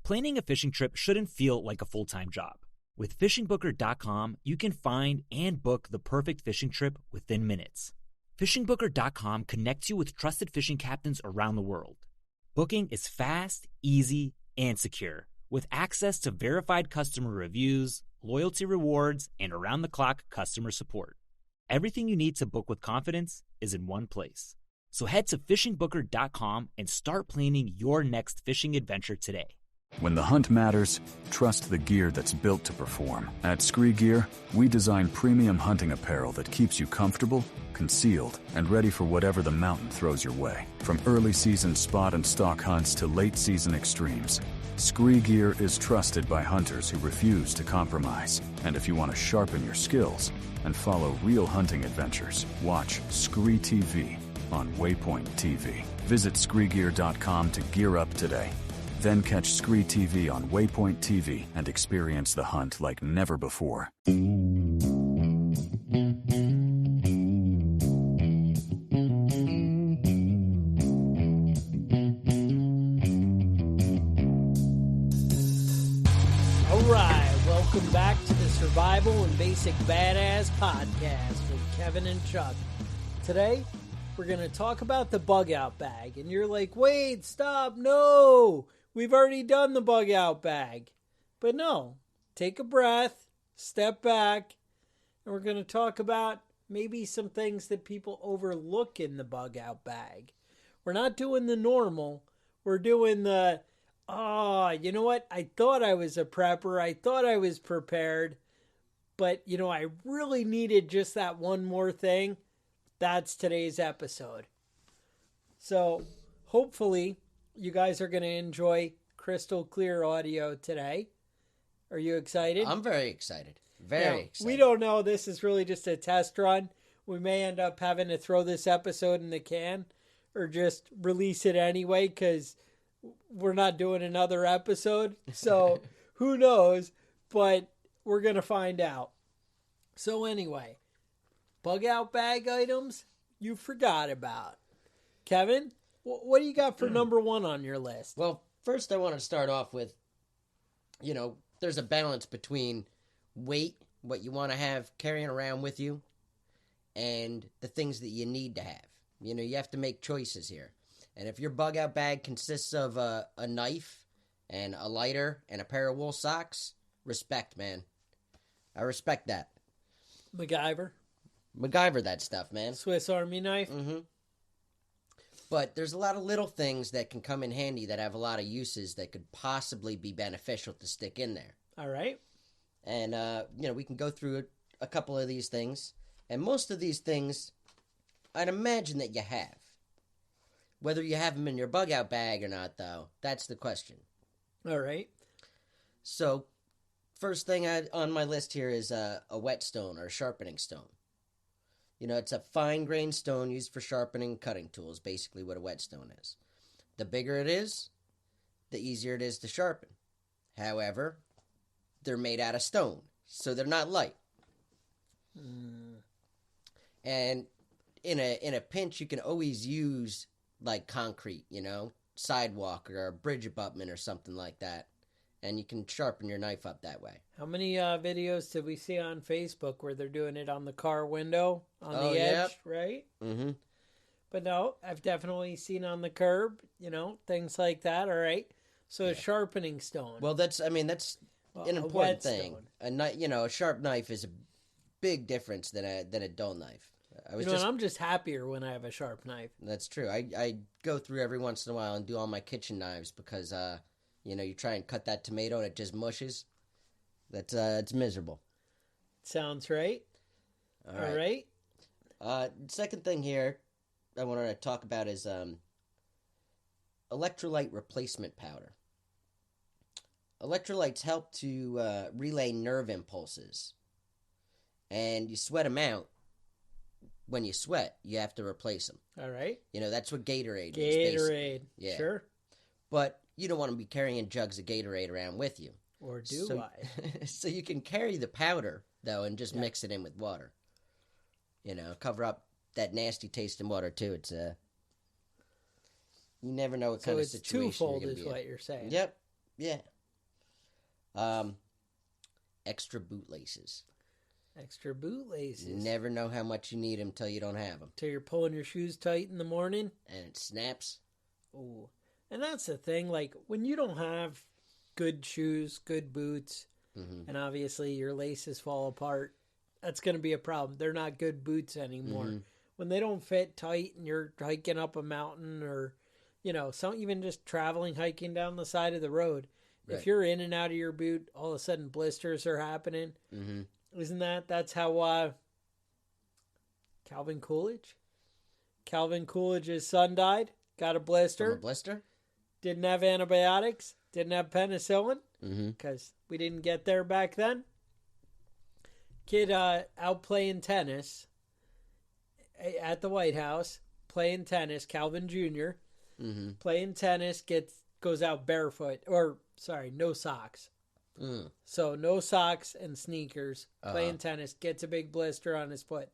Planning a fishing trip shouldn't feel like a full-time job. With FishingBooker.com, you can find and book the perfect fishing trip within minutes. FishingBooker.com connects you with trusted fishing captains around the world. Booking is fast, easy, and secure, with access to verified customer reviews, loyalty rewards, and around-the-clock customer support. Everything you need to book with confidence is in one place. So head to FishingBooker.com and start planning your next fishing adventure today. When the hunt matters, trust the gear that's built to perform. At Scree Gear, we design premium hunting apparel that keeps you comfortable, concealed, and ready for whatever the mountain throws your way. From early season spot and stalk hunts to late season extremes, Scree Gear is trusted by hunters who refuse to compromise. And if you want to sharpen your skills and follow real hunting adventures, watch Scree TV on Waypoint TV. Visit ScreeGear.com to gear up today. Then catch Scree TV on Waypoint TV and experience the hunt like never before. All right, welcome back to the Survival and Basic Badass Podcast with Kevin and Chuck. Today, we're going to talk about the bug out bag. And you're like, wait, stop, no! We've already done the bug out bag. But no, take a breath, step back, and we're going to talk about maybe some things that people overlook in the bug out bag. We're not doing the normal. We're doing the, you know what? I thought I was a prepper. I thought I was prepared. But, I really needed just that one more thing. That's today's episode. So, hopefully, you guys are going to enjoy crystal clear audio today. Are you excited? I'm very excited. Very excited. We don't know. This is really just a test run. We may end up having to throw this episode in the can or just release it anyway because we're not doing another episode. So who knows? But we're going to find out. So anyway, bug out bag items you forgot about. Kevin? What do you got for number one on your list? Well, first I want to start off with, there's a balance between weight, what you want to have carrying around with you, and the things that you need to have. You have to make choices here. And if your bug out bag consists of a knife and a lighter and a pair of wool socks, respect, man. I respect that. MacGyver that stuff, man. Swiss Army knife? Mm-hmm. But there's a lot of little things that can come in handy that have a lot of uses that could possibly be beneficial to stick in there. All right. And, we can go through a couple of these things. And most of these things, I'd imagine that you have. Whether you have them in your bug out bag or not, though, that's the question. All right. So, first thing on my list here is a whetstone or a sharpening stone. It's a fine-grained stone used for sharpening cutting tools, basically what a whetstone is. The bigger it is, the easier it is to sharpen. However, they're made out of stone, so they're not light. And in a pinch, you can always use, like, concrete, sidewalk or a bridge abutment or something like that. And you can sharpen your knife up that way. How many videos did we see on Facebook where they're doing it on the car window, on the edge, right? Mm-hmm. But no, I've definitely seen on the curb, things like that, all right? So a sharpening stone. Well, that's an important thing. A sharp knife is a big difference than a dull knife. I'm just happier when I have a sharp knife. That's true. I go through every once in a while and do all my kitchen knives because... you try and cut that tomato and it just mushes. It's miserable. Sounds right. All right. Second thing here I wanted to talk about is electrolyte replacement powder. Electrolytes help to relay nerve impulses. And you sweat them out. When you sweat, you have to replace them. All right. That's what Gatorade is. Gatorade. Yeah. Sure. But you don't want to be carrying jugs of Gatorade around with you. Or do I? So you can carry the powder, though, and just mix it in with water. Cover up that nasty taste in water, too. It's you never know what kind of situation you're going to be in. So it's twofold is what you're saying. Yep. Yeah. Extra bootlaces. Extra bootlaces. Never know how much you need them till you don't have them. Till you're pulling your shoes tight in the morning. And it snaps. Ooh. And that's the thing, like, when you don't have good shoes, good boots, and obviously your laces fall apart, that's going to be a problem. They're not good boots anymore. When they don't fit tight and you're hiking up a mountain or, even just traveling, hiking down the side of the road, if you're in and out of your boot, all of a sudden blisters are happening. Isn't that's how Calvin Coolidge's son died, got a blister. From a blister? Didn't have antibiotics, didn't have penicillin, because we didn't get there back then. Kid out playing tennis at the White House, playing tennis, Calvin Jr., playing tennis, goes out barefoot, no socks. So no socks and sneakers, playing tennis, gets a big blister on his foot.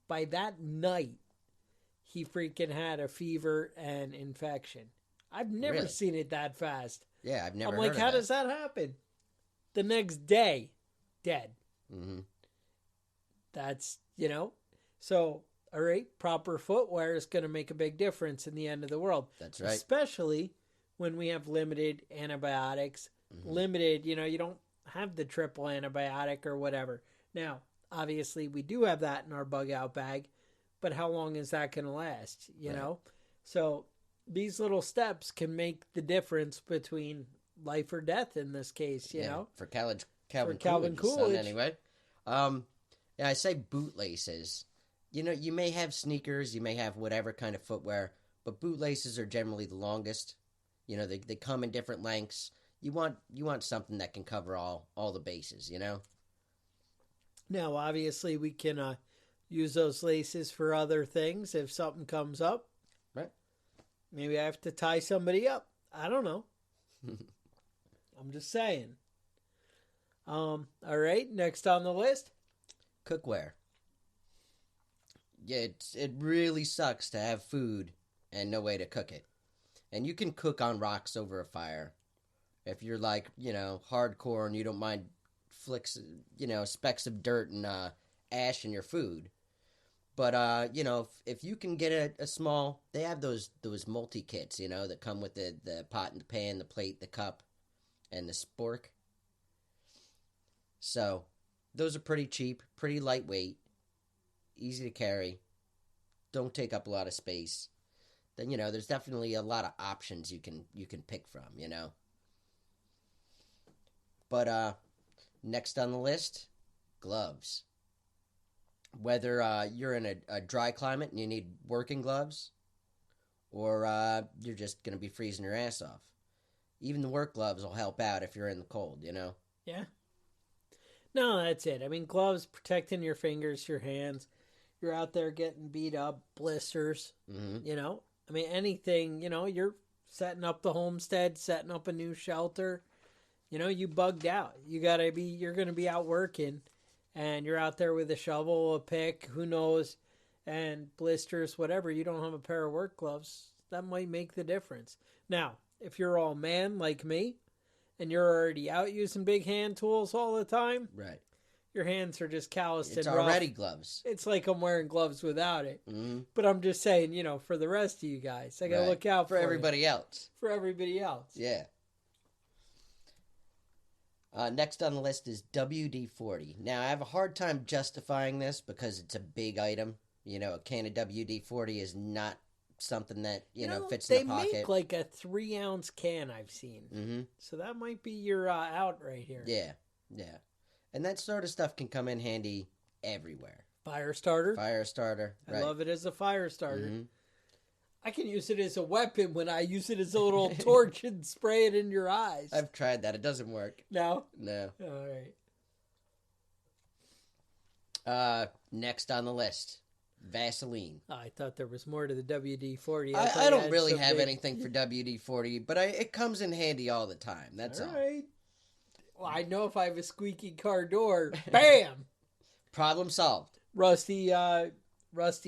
By that night, he freaking had a fever and infection. I've never seen it that fast. Yeah, I've never I'm heard like, of how that. does that happen? The next day, dead. That's, So, all right, proper footwear is going to make a big difference in the end of the world. That's right. Especially when we have limited antibiotics, limited, you don't have the triple antibiotic or whatever. Now, obviously, we do have that in our bug out bag, but how long is that going to last, you know? So these little steps can make the difference between life or death in this case, you know? For Calvin Coolidge. Son, anyway. I say bootlaces. You may have sneakers, you may have whatever kind of footwear, but bootlaces are generally the longest. They come in different lengths. You want something that can cover all the bases, Now, obviously, we can use those laces for other things if something comes up. Right. Maybe I have to tie somebody up. I don't know. I'm just saying. All right, next on the list. Cookware. Yeah, it really sucks to have food and no way to cook it. And you can cook on rocks over a fire. If you're like, hardcore and you don't mind specks of dirt and ash in your food. But, if you can get a small, they have those multi-kits, that come with the pot and the pan, the plate, the cup, and the spork. So, those are pretty cheap, pretty lightweight, easy to carry, don't take up a lot of space. Then, there's definitely a lot of options you can pick from, But next on the list, gloves. Whether you're in a dry climate and you need working gloves, or you're just going to be freezing your ass off. Even the work gloves will help out if you're in the cold, Yeah. No, that's it. I mean, gloves protecting your fingers, your hands. You're out there getting beat up, blisters, I mean, anything, you're setting up the homestead, setting up a new shelter. You bugged out. You're going to be out working, and you're out there with a shovel, a pick, who knows, and blisters, whatever. You don't have a pair of work gloves. That might make the difference. Now, if you're all man like me, and you're already out using big hand tools all the time, right? Your hands are just calloused it's and rough. Already gloves. It's like I'm wearing gloves without it. But I'm just saying, for the rest of you guys, I got to look out for everybody else. For everybody else. Yeah. Next on the list is WD-40. Now, I have a hard time justifying this because it's a big item. A can of WD-40 is not something that, fits in the pocket. They make like a 3-ounce can I've seen. So that might be your out right here. Yeah. And that sort of stuff can come in handy everywhere. Fire starter. Right. I love it as a fire starter. I can use it as a weapon when I use it as a little torch and spray it in your eyes. I've tried that. It doesn't work. No? No. All right. Next on the list, Vaseline. I thought there was more to the WD-40. I don't really have anything for WD-40, but it comes in handy all the time. That's all. Right. Well, I know if I have a squeaky car door, bam! Problem solved. Rusty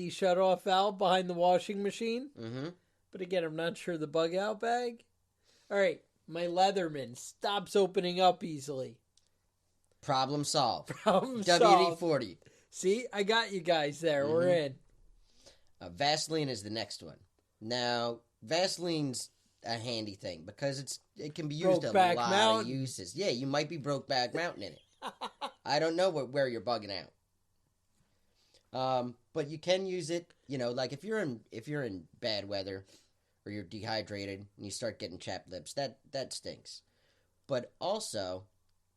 shut-off valve behind the washing machine. But again, I'm not sure the bug-out bag. All right, my Leatherman stops opening up easily. Problem solved. Problem WD-40. solved. See, I got you guys there. We're in. Vaseline is the next one. Now, Vaseline's a handy thing because it can be used a Brokeback lot Mountain. of uses. Yeah, you might be Brokeback Mountain in it. I don't know where you're bugging out. But you can use it, like if you're in bad weather or you're dehydrated and you start getting chapped lips, that stinks. But also,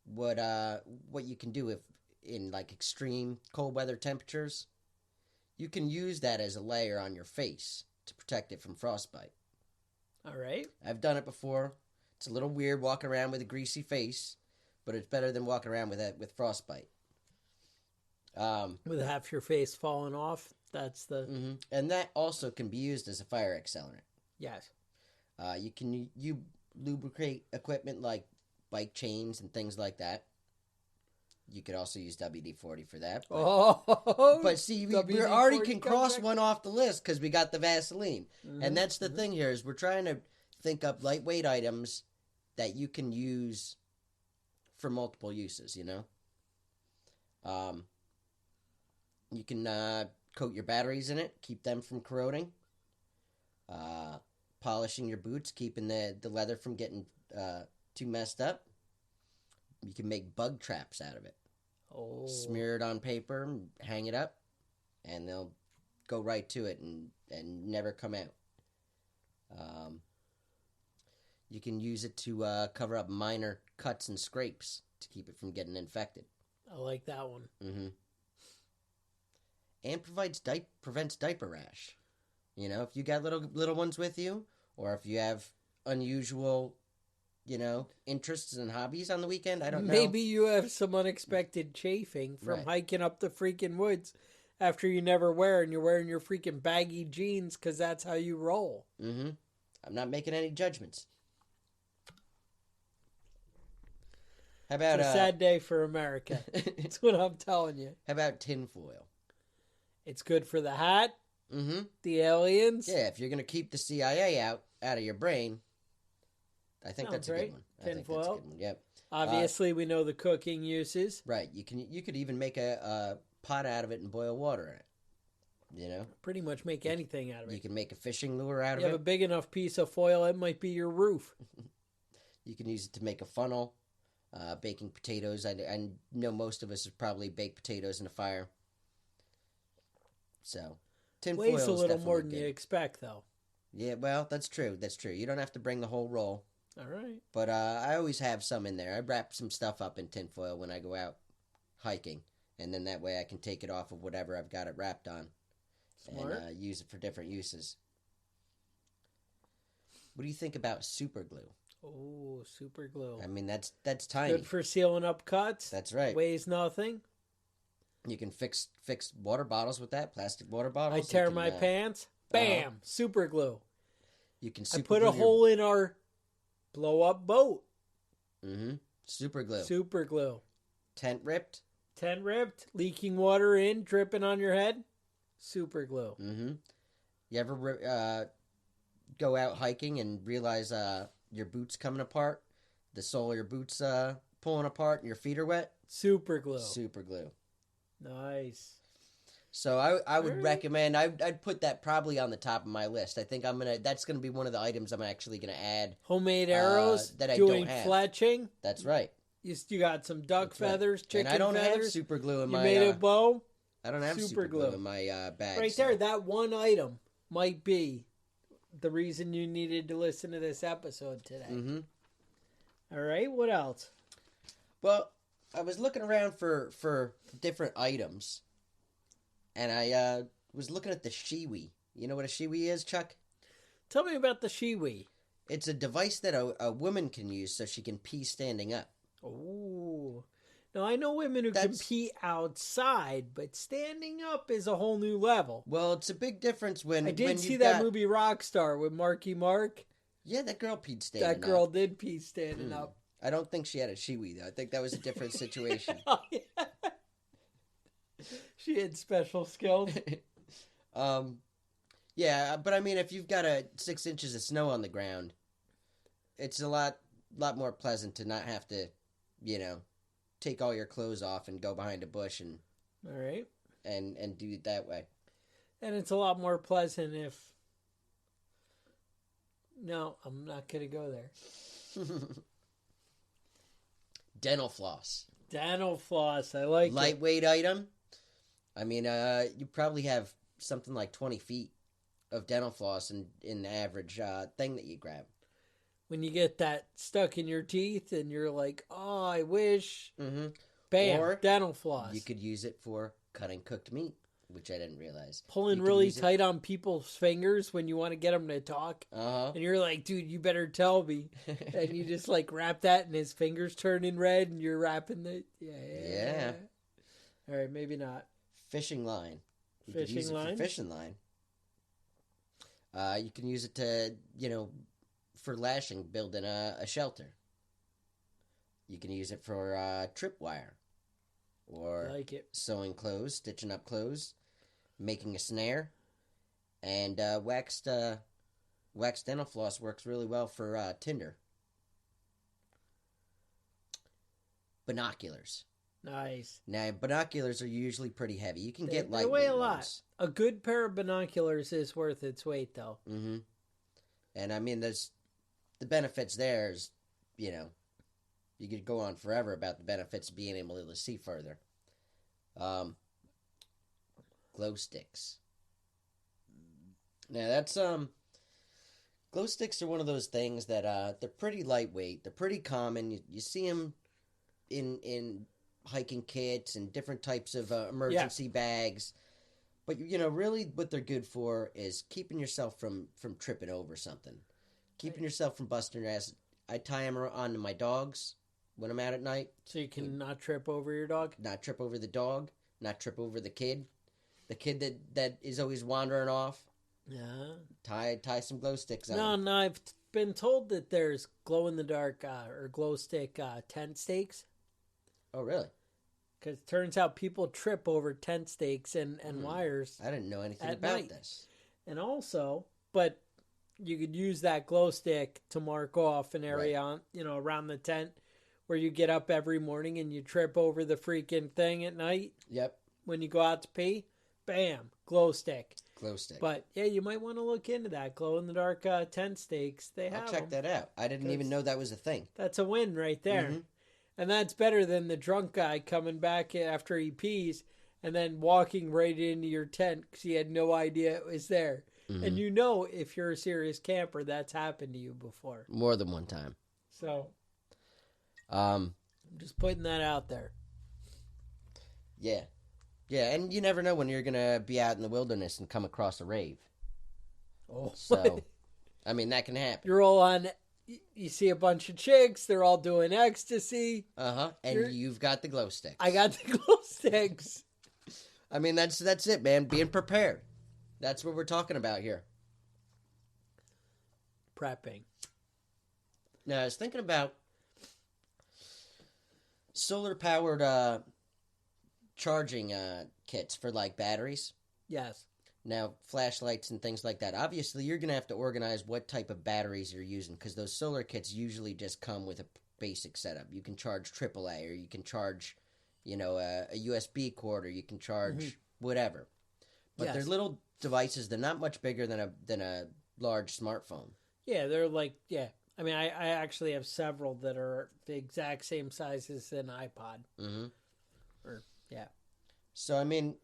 what you can do if in like extreme cold weather temperatures, you can use that as a layer on your face to protect it from frostbite. All right. I've done it before. It's a little weird walking around with a greasy face, but it's better than walking around with frostbite. With half your face falling off, that's the... And that also can be used as a fire accelerant. Yes. You can lubricate equipment like bike chains and things like that. You could also use WD-40 for that. But see, we already can cross one off the list because we got the Vaseline. And that's the thing here is we're trying to think up lightweight items that you can use for multiple uses, You can coat your batteries in it, keep them from corroding. Polishing your boots, keeping the leather from getting too messed up. You can make bug traps out of it. Oh. Smear it on paper, hang it up, and they'll go right to it and never come out. You can use it to cover up minor cuts and scrapes to keep it from getting infected. I like that one. And prevents diaper rash. If you got little ones with you, or if you have unusual interests and hobbies on the weekend. I don't know. Maybe you have some unexpected chafing from hiking up the freaking woods after you never wear and you're wearing your freaking baggy jeans because that's how you roll. I'm not making any judgments. How about it's a sad day for America. That's what I'm telling you. How about tinfoil? It's good for the hat. The aliens. Yeah, if you're going to keep the CIA out of your brain, I think that's a good one. Tinfoil. Yep. Obviously, we know the cooking uses. Right. You could even make a pot out of it and boil water in it. Pretty much make anything out of it. You can make a fishing lure out of it. You have a big enough piece of foil, it might be your roof. You can use it to make a funnel, baking potatoes. I know most of us have probably baked potatoes in a fire. So, tinfoil weighs a is little definitely more than good. you expect, though. Yeah, well, that's true. That's true. You don't have to bring the whole roll. All right. But I always have some in there. I wrap some stuff up in tinfoil when I go out hiking. And then that way I can take it off of whatever I've got it wrapped on. Smart. And use it for different uses. What do you think about super glue? Oh, super glue. I mean, that's tiny. Good for sealing up cuts. That's right. Weighs nothing. You can fix water bottles with that, plastic water bottles. I tear my pants. Bam! Super glue. You can I put a hole in our blow-up boat. Super glue. Super glue. Tent ripped. Tent ripped. Leaking water in, dripping on your head. Super glue. You ever go out hiking and realize your boots coming apart? The sole of your boots pulling apart and your feet are wet? Super glue. Super glue. Nice. So I would recommend, I'd put that probably on the top of my list. I think that's going to be one of the items I'm actually going to add. Homemade arrows that I doing don't have. fletching. That's right. You got some duck feathers, chicken feathers. And I don't feathers. have super glue in you my... made a bow. I don't have super glue in my bag. Right there, that one item might be the reason you needed to listen to this episode today. All right, what else? Well, I was looking around for different items, and I was looking at the Shewee. You know what a Shewee is, Chuck? Tell me about the Shewee. It's a device that a woman can use so she can pee standing up. Oh. Now, I know women who can pee outside, but standing up is a whole new level. Well, it's a big difference when... I did see that movie Rockstar with Marky Mark. Yeah, that girl peed standing up. That girl did pee standing up. I don't think she had a Shewee, though. I think that was a different situation. Oh, yeah. She had special skills. Yeah, but I mean, if you've got 6 inches of snow on the ground, it's a lot more pleasant to not have to, take all your clothes off and go behind a bush and All right. and do it that way. And it's a lot more pleasant if. No, I'm not going to go there. Dental floss. Dental floss. I like it. Lightweight item. I mean, you probably have something like 20 feet of dental floss in the average thing that you grab. When you get that stuck in your teeth and you're like, oh, I wish. Mm-hmm. Bam, Or dental floss. You could use it for cutting cooked meat, which I didn't realize. Pulling You could really use it- tight on people's fingers when you want to get them to talk. Uh-huh. And you're like, dude, you better tell me. And you just like wrap that and his fingers turning red and you're wrapping the. Yeah. All right, maybe not. Fishing line. You could Fishing use it line? for fishing line. You can use it to, for lashing, building a shelter. You can use it for tripwire. Or I like it. sewing clothes, stitching up clothes, making a snare. And waxed dental floss works really well for tinder. Binoculars. Nice. Now, binoculars are usually pretty heavy. You can get They lightweight weigh a lot. ones. A good pair of binoculars is worth its weight, though. Mm-hmm. And I mean, there's the benefits there is, you could go on forever about the benefits of being able to see further. Glow sticks. Now that's glow sticks are one of those things that they're pretty lightweight. They're pretty common. You see them in hiking kits and different types of emergency bags. But really, what they're good for is keeping yourself from tripping over something, keeping yourself from busting your ass. I tie them onto my dogs when I'm out at night. So you can not trip over your dog? Not trip over the dog, not trip over the kid that is always wandering off. Yeah. Tie some glow sticks on. No, I've been told that there's glow-in-the-dark or glow-stick tent stakes. Oh, really? Because it turns out people trip over tent stakes and wires. I didn't know anything At about night. this. And also, but you could use that glow stick to mark off an area on, around the tent where you get up every morning and you trip over the freaking thing at night Yep, when you go out to pee. Bam, glow stick. glow stick. But yeah, you might want to look into that glow-in-the-dark tent stakes. They have I'll check 'em. that out. I didn't even know that was a thing. That's a win right there. Mhm. And that's better than the drunk guy coming back after he pees and then walking right into your tent because he had no idea it was there. Mm-hmm. And if you're a serious camper, that's happened to you before. More than one time. So Um, I'm just putting that out there. yeah. Yeah, and you never know when you're going to be out in the wilderness and come across a rave. Oh, So, I mean, that can happen. you're all on. You see a bunch of chicks. They're all doing ecstasy. Uh-huh. And you've got the glow sticks. I got the glow sticks. I mean, that's it, man. Being prepared. That's what we're talking about here. Prepping. Now, I was thinking about solar-powered charging kits for, like, batteries. Yes. Now, flashlights and things like that. Obviously, you're going to have to organize what type of batteries you're using because those solar kits usually just come with a basic setup. You can charge AAA or you can charge, a USB cord or you can charge whatever. But they're Yes. little devices. They're not much bigger than a large smartphone. Yeah, they're like, yeah. I mean, I actually have several that are the exact same size as an iPod. Mm-hmm. Or, yeah. So, I mean,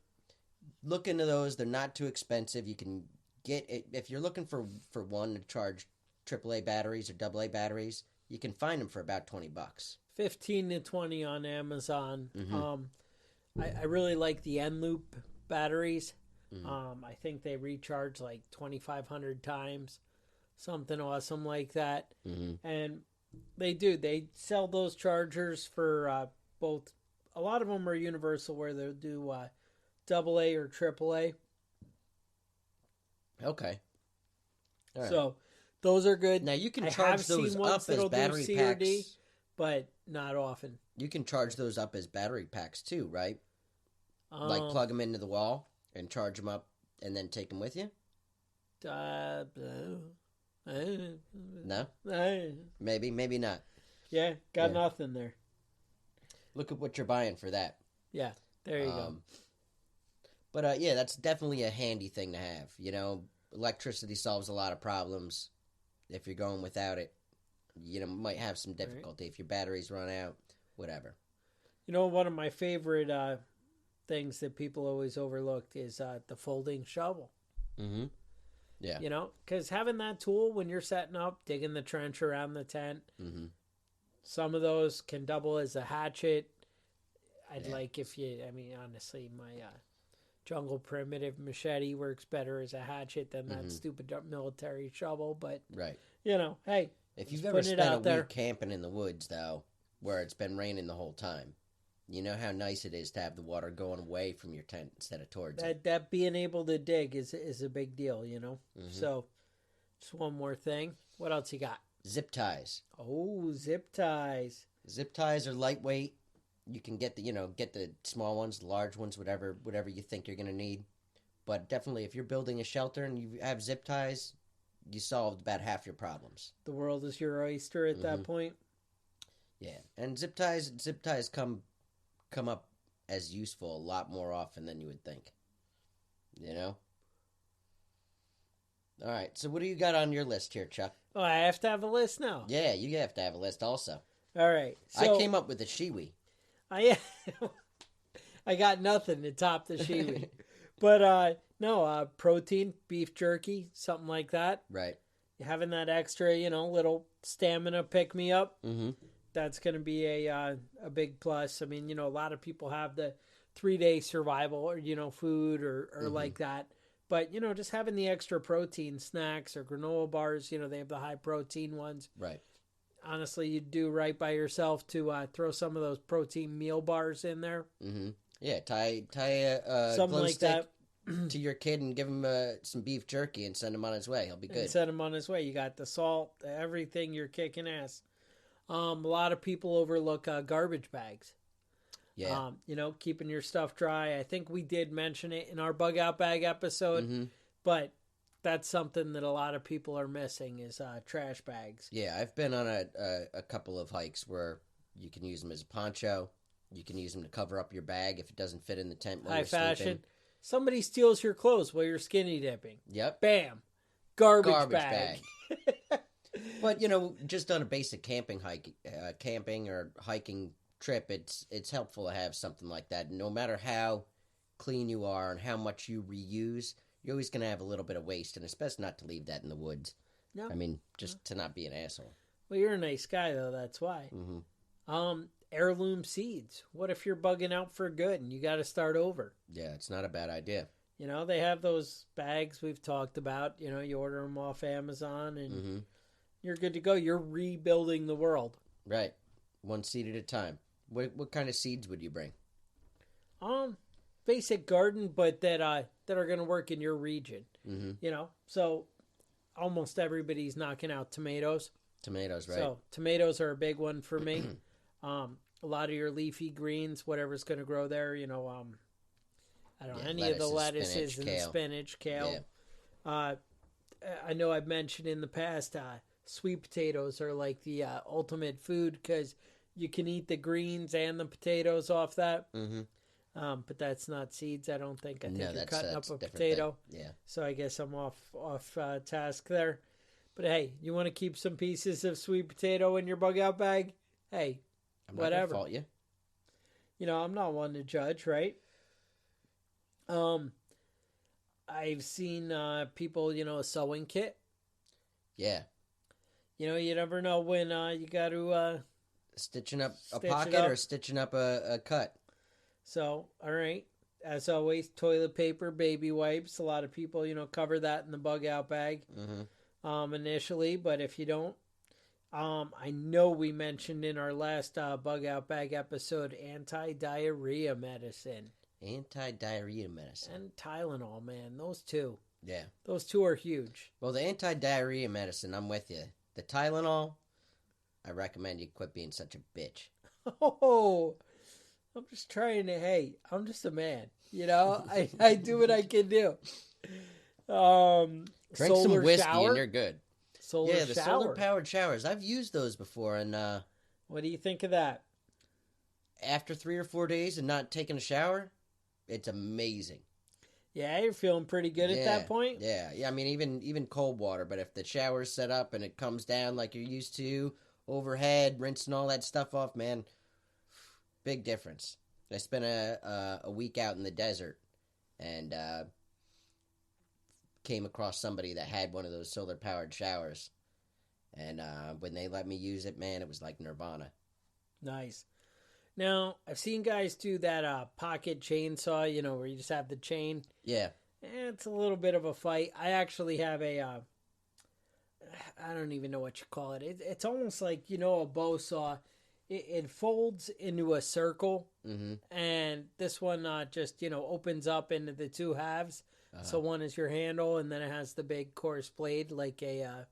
look into those. They're not too expensive. You can get it if you're looking for one to charge AAA batteries or AA batteries. You can find them for about $20. 15 to 20 on Amazon. Mhm. I really like the N-Loop batteries. Mhm. I think they recharge like 2,500 times. Something awesome like that. Mm-hmm. And they sell those chargers for both. A lot of them are universal where they'll do AA or AAA. Okay. All right. So those are good. Now you can I charge have those seen ones up as that'll do battery C or D, packs. but not often. You can charge those up as battery packs too, right? Like plug them into the wall and charge them up, and then take them with you. No, maybe not. Yeah, got Yeah. nothing there. Look at what you're buying for that. Yeah, there you go. But yeah, that's definitely a handy thing to have. You know, electricity solves a lot of problems. If you're going without it, you know, might have some difficulty if your batteries run out, whatever. You know, one of my favorite things that people always overlooked is the folding shovel. Mm-hmm. Yeah. You know, because having that tool when you're setting up, digging the trench around the tent, Mm-hmm. some of those can double as a hatchet. I'd Yeah. like if you, I mean, honestly, my jungle primitive machete works better as a hatchet than that stupid military shovel. But, Right. you know, hey, If you've just ever putting it spent a out there. week camping in the woods, though, where it's been raining the whole time, you know how nice it is to have the water going away from your tent instead of towards it. That being able to dig is a big deal, you know. So, just one more thing. What else you got? Zip ties. Oh, zip ties. Zip ties are lightweight. You can get the small ones, the large ones, whatever you think you're gonna need. But definitely, if you're building a shelter and you have zip ties, you solved about half your problems. The world is your oyster at that point. Yeah, and zip ties come up as useful a lot more often than you would think. You know. All right, so what do you got on your list here, Chuck? Oh, I have to have a list now. Yeah, you have to have a list also. All right. So I came up with a shiwi. I got nothing to top the shiwi. But no, protein, beef jerky, something like that. Right. Having that extra, you know, little stamina pick me up. Mm-hmm. That's going to be a big plus. I mean, you know, a lot of people have the 3-day survival or, you know, food or like that. But, you know, just having the extra protein snacks or granola bars, you know, they have the high protein ones. Right. Honestly, you'd do right by yourself to throw some of those protein meal bars in there. Mm-hmm. Yeah, tie a Something glow like stick that. to your kid and give him some beef jerky and send him on his way. He'll be good. And send him on his way. You got the salt, everything, you're kicking ass. A lot of people overlook garbage bags. Yeah. You know, keeping your stuff dry. I think we did mention it in our bug out bag episode, but that's something that a lot of people are missing is trash bags. Yeah, I've been on a couple of hikes where you can use them as a poncho. You can use them to cover up your bag if it doesn't fit in the tent while High you're fashion. sleeping. Somebody steals your clothes while you're skinny dipping. Yep. Bam. Garbage bag. But, you know, just on a basic camping or hiking trip, it's helpful to have something like that. No matter how clean you are and how much you reuse, you're always going to have a little bit of waste, and it's best not to leave that in the woods. No. I mean, just to not be an asshole. Well, you're a nice guy, though. That's why. Heirloom seeds. What if you're bugging out for good and you got to start over? Yeah, it's not a bad idea. You know, they have those bags we've talked about. You know, you order them off Amazon and you're good to go. You're rebuilding the world. Right. One seed at a time. What kind of seeds would you bring? Basic garden, but that are going to work in your region. You know, so almost everybody's knocking out tomatoes. Tomatoes, right? So tomatoes are a big one for me. A lot of your leafy greens, whatever's going to grow there. You know, I don't know, any of the lettuces and the spinach, kale. Yeah. I know I've mentioned in the past, sweet potatoes are like the ultimate food because you can eat the greens and the potatoes off that. But that's not seeds, I don't think. I think you're cutting up a potato. Thing. Yeah. So I guess I'm off task there. But hey, you want to keep some pieces of sweet potato in your bug out bag? Hey, I'm not whatever. gonna fault you. You know, I'm not one to judge, right? I've seen people, you know, a sewing kit. Yeah. You know, you never know when you got to stitching up a stitch pocket or stitching up a cut. So, all right. As always, toilet paper, baby wipes. A lot of people, you know, cover that in the bug out bag initially. But if you don't, I know we mentioned in our last bug out bag episode anti-diarrhea medicine. Anti-diarrhea medicine. And Tylenol, man. Those two. Yeah. Those two are huge. Well, the anti-diarrhea medicine, I'm with you. The Tylenol, I recommend you quit being such a bitch. Oh, I'm just trying to, hey, I'm just a man. You know, I do what I can do. Drink some whiskey shower? and you're good. Solar the shower. solar-powered showers. I've used those before, and what do you think of that? after 3 or 4 days and not taking a shower, it's amazing. Yeah, you're feeling pretty good at that point? Yeah. I mean, even cold water, but if the shower's set up and it comes down like you're used to, overhead, rinsing all that stuff off, man, big difference. I spent a week out in the desert and came across somebody that had one of those solar-powered showers. And when they let me use it, man, it was like nirvana. Nice. Now, I've seen guys do that pocket chainsaw, where you just have the chain. Yeah. It's a little bit of a fight. I actually have a, I don't even know what you call it. It's almost like, a bow saw. It folds into a circle, and this one just, opens up into the two halves. So one is your handle, and then it has the big coarse blade like a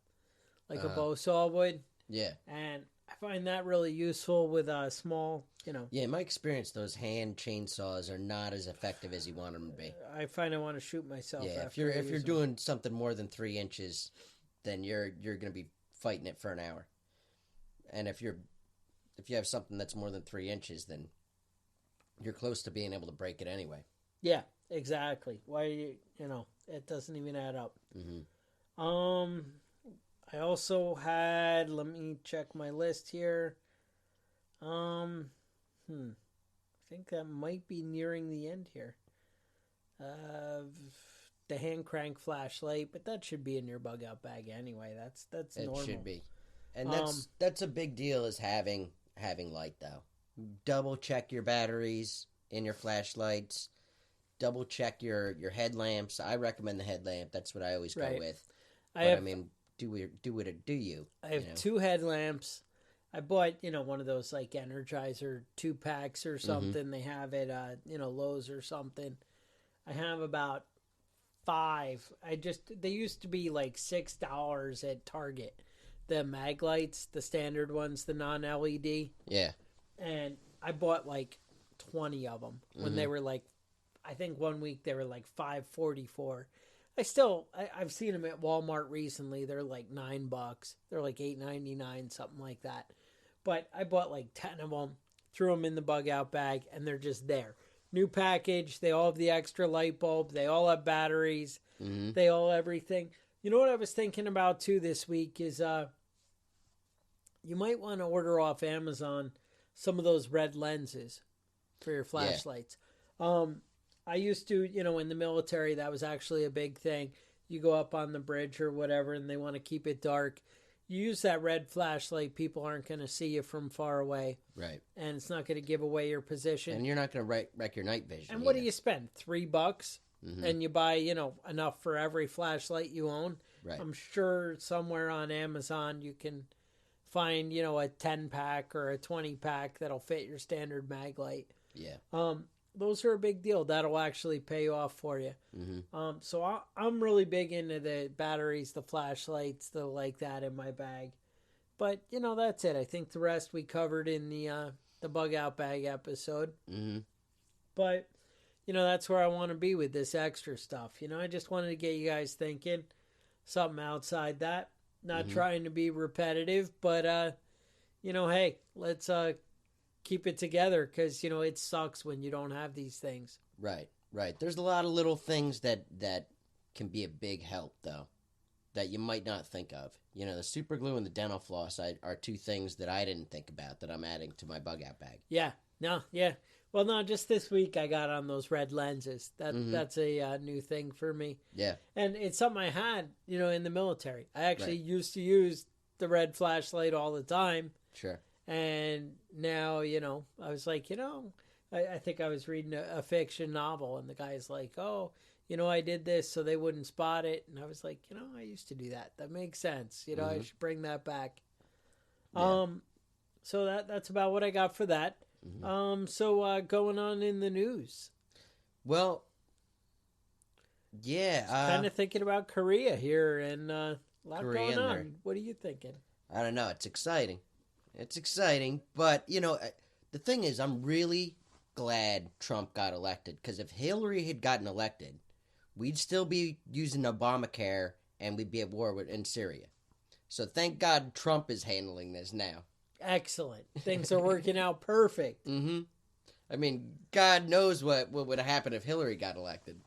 bow saw would. Yeah. And I find that really useful with small, Yeah, in my experience, those hand chainsaws are not as effective as you want them to be. I find I want to shoot myself. Yeah, after if you're doing something more than 3 inches, then you're going to be fighting it for an hour. And if you have something that's more than 3 inches, then you're close to being able to break it anyway. Yeah, exactly. Why it doesn't even add up. I also had, let me check my list here. I think that might be nearing the end here. The hand crank flashlight, but that should be in your bug out bag anyway. That's normal. It should be. And that's a big deal, is having light, though. Double check your batteries in your flashlights. Double check your headlamps. I recommend the headlamp. That's what I always go with. Do you? I have 2 headlamps. I bought, one of those like Energizer 2-packs or something. They have it, Lowe's or something. I have about 5. They used to be like $6 at Target. The mag lights, the standard ones, the non-LED. Yeah. And I bought like 20 of them when they were like, I think one week they were like $5.44. I've seen them at Walmart recently. They're like $9. They're like $8.99, something like that. But I bought like 10 of them, threw them in the bug out bag, and they're just there. New package. They all have the extra light bulb. They all have batteries. They all everything. You know what I was thinking about too this week is you might want to order off Amazon some of those red lenses for your flashlights. Yeah. I used to, in the military, that was actually a big thing. You go up on the bridge or whatever, and they want to keep it dark. You use that red flashlight, people aren't going to see you from far away. Right. And it's not going to give away your position. And you're not going to wreck your night vision. And what do you spend? $3? And you buy, enough for every flashlight you own. Right. I'm sure somewhere on Amazon you can find, a 10-pack or a 20-pack that'll fit your standard mag light. Yeah. Those are a big deal. That'll actually pay off for you. So I'm really big into the batteries, the flashlights, the like that in my bag. But, that's it. I think the rest we covered in the bug out bag episode. But, that's where I want to be with this extra stuff. I just wanted to get you guys thinking something outside that. Not trying to be repetitive, but, hey, let's keep it together because, it sucks when you don't have these things. Right. There's a lot of little things that can be a big help, though, that you might not think of. The super glue and the dental floss are 2 things that I didn't think about that I'm adding to my bug out bag. Yeah. Well, no, just this week I got on those red lenses. That's a new thing for me. Yeah. And it's something I had, in the military. I actually used to use the red flashlight all the time. Sure. And now, I was like, I think I was reading a fiction novel, and the guy's like, oh, I did this so they wouldn't spot it. And I was like, I used to do that. That makes sense. I should bring that back. Yeah. So that's about what I got for that. So going on in the news. Well, yeah. Kind of thinking about Korea here, and a lot going on. There. What are you thinking? I don't know. It's exciting. But, the thing is, I'm really glad Trump got elected, because if Hillary had gotten elected, we'd still be using Obamacare, and we'd be at war in Syria. So thank God Trump is handling this now. Excellent. Things are working out perfect. I mean, God knows what would happen if Hillary got elected.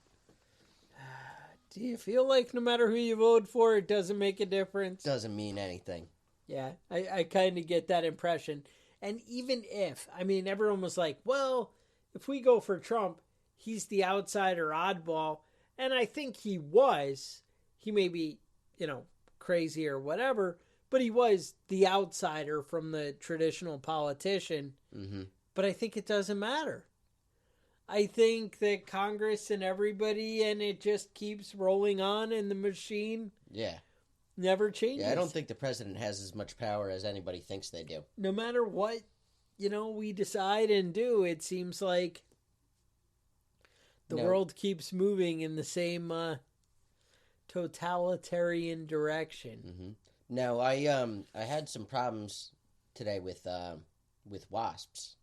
Do you feel like no matter who you vote for, it doesn't make a difference? Doesn't mean anything. Yeah, I kind of get that impression. And even if, I mean, everyone was like, well, if we go for Trump, he's the outsider oddball. And I think he was. He may be, crazy or whatever, but he was the outsider from the traditional politician. Mm-hmm. But I think it doesn't matter. I think that Congress and everybody, and it just keeps rolling on, and the machine never changes. Yeah, I don't think the president has as much power as anybody thinks they do. No matter what, we decide and do, it seems like the world keeps moving in the same totalitarian direction. Mm-hmm. No, I had some problems today with wasps.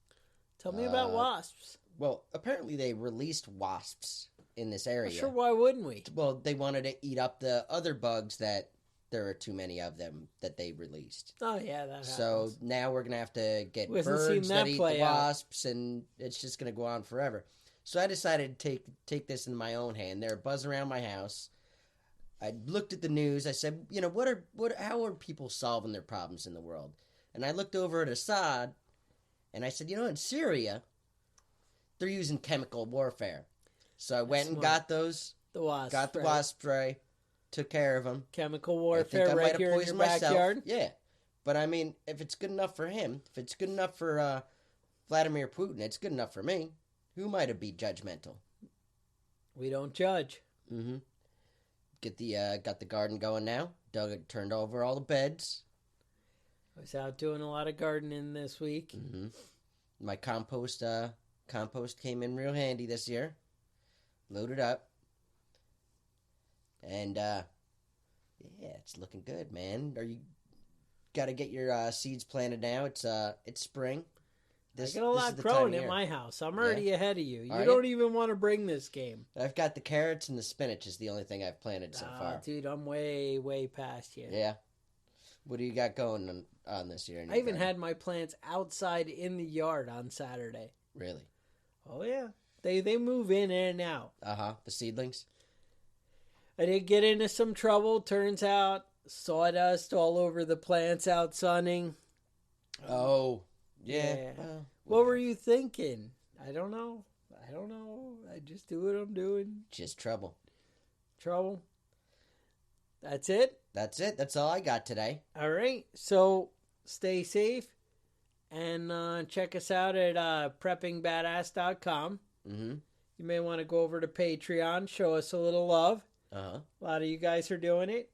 Tell me about wasps. Well, apparently they released wasps in this area. Sure, why wouldn't we? Well, they wanted to eat up the other bugs that there are too many of them that they released. Oh, yeah, that happens. So now we're going to have to get We haven't birds seen that that eat play the out. wasps, and it's just going to go on forever. So I decided to take this in my own hand. They're buzzing around my house. I looked at the news. I said, how are people solving their problems in the world? And I looked over at Assad, and I said, in Syria, they're using chemical warfare. So I went and got those. The wasp. Got the wasp spray. Took care of them. Chemical I think warfare I right might have here in your poisoned myself. backyard. Yeah. But I mean, if it's good enough for him, if it's good enough for Vladimir Putin, it's good enough for me. Who might have been judgmental? We don't judge. Mm-hmm. Got the garden going now. Turned over all the beds. I was out doing a lot of gardening this week. Mm-hmm. My compost came in real handy this year. Loaded up. And, it's looking good, man. Got to get your seeds planted now. It's spring. I got a lot growing at my house. I'm already ahead of you. You don't even want to bring this game. I've got the carrots and the spinach is the only thing I've planted so far. Dude, I'm way, way past you. Yeah. What do you got going on this year? I even had my plants outside in the yard on Saturday. Really? Oh, yeah. They move in and out. Uh-huh. The seedlings? I did get into some trouble. Turns out sawdust all over the plants out sunning. Oh, yeah. Well, what were you thinking? I don't know. I just do what I'm doing. Just trouble. Trouble. That's it? That's it. That's all I got today. All right. So stay safe and check us out at preppingbadass.com. Mm-hmm. You may want to go over to Patreon, show us a little love. Uh-huh. A lot of you guys are doing it.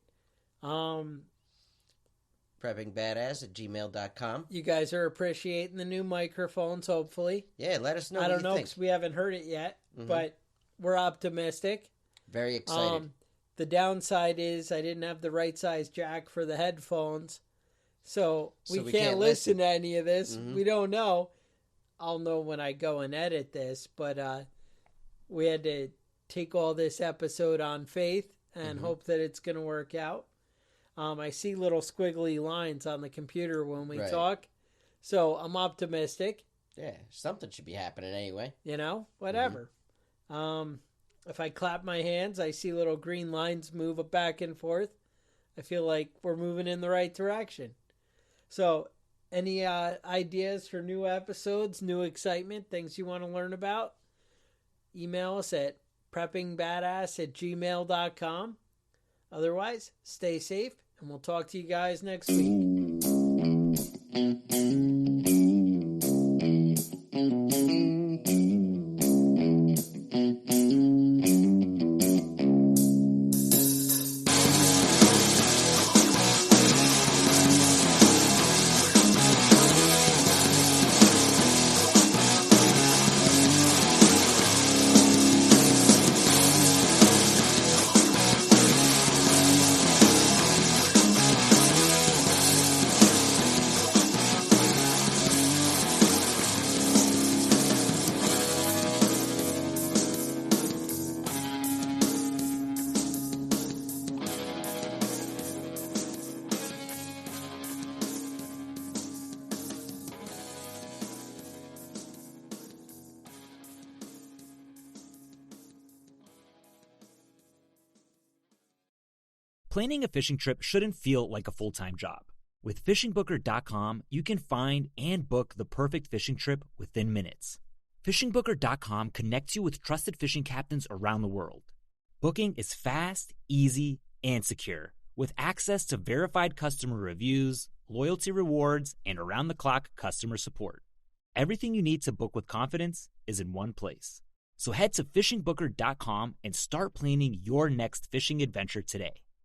PreppingBadass@gmail.com. You guys are appreciating the new microphones, hopefully. Yeah, let us know I what don't you know think. because we haven't heard it yet, but we're optimistic. Very excited. The downside is I didn't have the right size jack for the headphones, so we can't listen to any of this. Mm-hmm. We don't know. I'll know when I go and edit this, but we had to take all this episode on faith and hope that it's going to work out. I see little squiggly lines on the computer when we talk, so I'm optimistic. Yeah, something should be happening anyway. Whatever. If I clap my hands, I see little green lines move back and forth. I feel like we're moving in the right direction. So, any ideas for new episodes, new excitement, things you want to learn about? Email us at preppingbadass@gmail.com. Otherwise, stay safe, and we'll talk to you guys next week. Planning a fishing trip shouldn't feel like a full-time job. With FishingBooker.com, you can find and book the perfect fishing trip within minutes. FishingBooker.com connects you with trusted fishing captains around the world. Booking is fast, easy, and secure, with access to verified customer reviews, loyalty rewards, and around-the-clock customer support. Everything you need to book with confidence is in one place. So head to FishingBooker.com and start planning your next fishing adventure today.